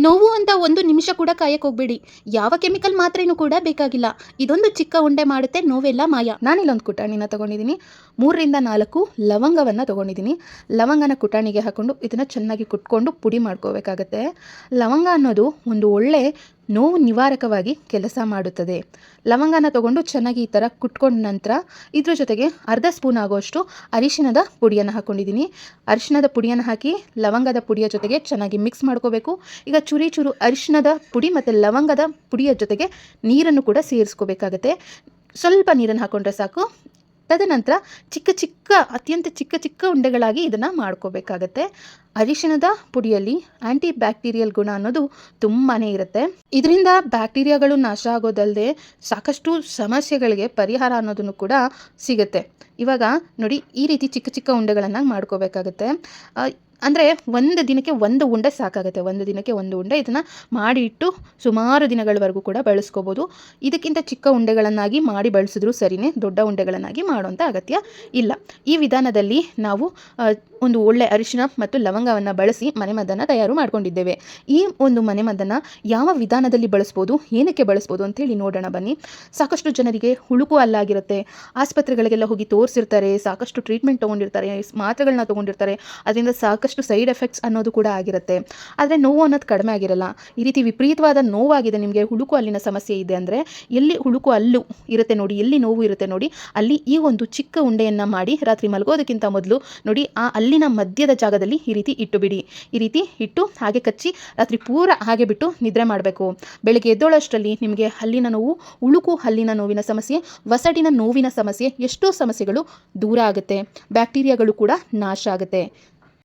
ನೋವು ಅಂತ ಒಂದು ನಿಮಿಷ ಕೂಡ ಕಾಯಕ್ಕೆ ಹೋಗಬೇಡಿ. ಯಾವ ಕೆಮಿಕಲ್ ಮಾತ್ರೇನೂ ಕೂಡ ಬೇಕಾಗಿಲ್ಲ. ಇದೊಂದು ಚಿಕ್ಕ ಉಂಡೆ ಮಾಡುತ್ತೆ, ನೋವೆಲ್ಲ ಮಾಯ. ನಾನಿಲ್ಲೊಂದು ಕುಟಾಣಿನ ತೊಗೊಂಡಿದ್ದೀನಿ. 3ರಿಂದ 4 ಲವಂಗವನ್ನು ತೊಗೊಂಡಿದ್ದೀನಿ. ಲವಂಗನ ಕುಟಾಣಿಗೆ ಹಾಕ್ಕೊಂಡು ಇದನ್ನು ಚೆನ್ನಾಗಿ ಕುಟ್ಕೊಂಡು ಪುಡಿ ಮಾಡ್ಕೋಬೇಕಾಗತ್ತೆ. ಲವಂಗ ಅನ್ನೋದು ಒಂದು ಒಳ್ಳೆ ನೋವು ನಿವಾರಕವಾಗಿ ಕೆಲಸ ಮಾಡುತ್ತದೆ. ಲವಂಗನ ತೊಗೊಂಡು ಚೆನ್ನಾಗಿ ಈ ಥರ ಕುಟ್ಕೊಂಡ ನಂತರ ಇದ್ರ ಜೊತೆಗೆ ಅರ್ಧ ಸ್ಪೂನ್ ಆಗೋಷ್ಟು ಅರಿಶಿಣದ ಪುಡಿಯನ್ನು ಹಾಕ್ಕೊಂಡಿದ್ದೀನಿ. ಅರಿಶಿಣದ ಪುಡಿಯನ್ನು ಹಾಕಿ ಲವಂಗದ ಪುಡಿಯ ಜೊತೆಗೆ ಚೆನ್ನಾಗಿ ಮಿಕ್ಸ್ ಮಾಡ್ಕೋಬೇಕು. ಈಗ ಚೂರಿ ಚೂರು ಅರಿಶಿಣದ ಪುಡಿ ಮತ್ತು ಲವಂಗದ ಪುಡಿಯ ಜೊತೆಗೆ ನೀರನ್ನು ಕೂಡ ಸೇರಿಸ್ಕೋಬೇಕಾಗತ್ತೆ. ಸ್ವಲ್ಪ ನೀರನ್ನು ಹಾಕ್ಕೊಂಡ್ರೆ ಸಾಕು. ತದನಂತರ ಅತ್ಯಂತ ಚಿಕ್ಕ ಚಿಕ್ಕ ಉಂಡೆಗಳಾಗಿ ಇದನ್ನು ಮಾಡ್ಕೋಬೇಕಾಗತ್ತೆ. ಅರಿಶಿಣದ ಪುಡಿಯಲ್ಲಿ ಆ್ಯಂಟಿ ಬ್ಯಾಕ್ಟೀರಿಯಲ್ ಗುಣ ಅನ್ನೋದು ತುಂಬಾ ಇರುತ್ತೆ. ಇದರಿಂದ ಬ್ಯಾಕ್ಟೀರಿಯಾಗಳು ನಾಶ ಆಗೋದಲ್ಲದೆ ಸಾಕಷ್ಟು ಸಮಸ್ಯೆಗಳಿಗೆ ಪರಿಹಾರ ಅನ್ನೋದನ್ನು ಕೂಡ ಸಿಗುತ್ತೆ. ಇವಾಗ ನೋಡಿ, ಈ ರೀತಿ ಚಿಕ್ಕ ಚಿಕ್ಕ ಉಂಡೆಗಳನ್ನು ಮಾಡ್ಕೋಬೇಕಾಗತ್ತೆ. ಅಂದರೆ ಒಂದು ದಿನಕ್ಕೆ ಒಂದು ಉಂಡೆ ಸಾಕಾಗುತ್ತೆ. ಒಂದು ದಿನಕ್ಕೆ ಒಂದು ಉಂಡೆ ಇದನ್ನು ಮಾಡಿ ಇಟ್ಟು ಸುಮಾರು ದಿನಗಳವರೆಗೂ ಕೂಡ ಬಳಸ್ಕೋಬೋದು. ಇದಕ್ಕಿಂತ ಚಿಕ್ಕ ಉಂಡೆಗಳನ್ನಾಗಿ ಮಾಡಿ ಬಳಸಿದ್ರೂ ಸರಿಯೇ, ದೊಡ್ಡ ಉಂಡೆಗಳನ್ನಾಗಿ ಮಾಡುವಂಥ ಅಗತ್ಯ ಇಲ್ಲ. ಈ ವಿಧಾನದಲ್ಲಿ ನಾವು ಒಂದು ಒಳ್ಳೆ ಅರಿಶಿಣ ಮತ್ತು ಲವಂಗವನ್ನು ಬಳಸಿ ಮನೆಮದ್ದನ್ನು ತಯಾರು ಮಾಡ್ಕೊಂಡಿದ್ದೇವೆ. ಈ ಒಂದು ಮನೆಮದ್ದನ್ನು ಯಾವ ವಿಧಾನದಲ್ಲಿ ಬಳಸ್ಬೋದು, ಏನಕ್ಕೆ ಬಳಸ್ಬೋದು ಅಂತೇಳಿ ನೋಡೋಣ ಬನ್ನಿ. ಸಾಕಷ್ಟು ಜನರಿಗೆ ಹುಳುಕು ಹಲ್ಲಾಗಿರುತ್ತೆ. ಆಸ್ಪತ್ರೆಗಳಿಗೆಲ್ಲ ಹೋಗಿ ತೋರಿಸಿರ್ತಾರೆ, ಸಾಕಷ್ಟು ಟ್ರೀಟ್ಮೆಂಟ್ ತೊಗೊಂಡಿರ್ತಾರೆ, ಮಾತ್ರೆಗಳನ್ನ ತೊಗೊಂಡಿರ್ತಾರೆ. ಅದರಿಂದ ಸಾಕಷ್ಟು ಸೈಡ್ ಎಫೆಕ್ಟ್ಸ್ ಅನ್ನೋದು ಕೂಡ ಆಗಿರುತ್ತೆ. ಆದರೆ ನೋವು ಅನ್ನೋದು ಕಡಿಮೆ ಆಗಿರಲ್ಲ. ಈ ರೀತಿ ವಿಪರೀತವಾದ ನೋವಾಗಿದೆ, ನಿಮಗೆ ಹುಳುಕು ಹಲ್ಲಿನ ಸಮಸ್ಯೆ ಇದೆ ಅಂದರೆ, ಎಲ್ಲಿ ಹುಳುಕು ಹಲ್ಲು ಇರುತ್ತೆ ನೋಡಿ, ಎಲ್ಲಿ ನೋವು ಇರುತ್ತೆ ನೋಡಿ, ಅಲ್ಲಿ ಈ ಒಂದು ಚಿಕ್ಕ ಉಂಡೆಯನ್ನು ಮಾಡಿ ರಾತ್ರಿ ಮಲಗೋದಕ್ಕಿಂತ ಮೊದಲು ನೋಡಿ, ಆ ಹಲ್ಲಿನ ಮಧ್ಯದ ಜಾಗದಲ್ಲಿ ಈ ರೀತಿ ಇಟ್ಟು ಬಿಡಿ. ಈ ರೀತಿ ಇಟ್ಟು ಹಾಗೆ ಕಚ್ಚಿ ರಾತ್ರಿ ಪೂರ ಹಾಗೆ ಬಿಟ್ಟು ನಿದ್ರೆ ಮಾಡಬೇಕು. ಬೆಳಗ್ಗೆ ಎದ್ದೋಳಷ್ಟರಲ್ಲಿ ನಿಮಗೆ ಹಲ್ಲಿನ ನೋವು, ಉಳುಕು ಹಲ್ಲಿನ ನೋವಿನ ಸಮಸ್ಯೆ, ವಸಡಿನ ನೋವಿನ ಸಮಸ್ಯೆ, ಎಷ್ಟೋ ಸಮಸ್ಯೆಗಳು ದೂರ ಆಗುತ್ತೆ. ಬ್ಯಾಕ್ಟೀರಿಯಾಗಳು ಕೂಡ ನಾಶ ಆಗುತ್ತೆ.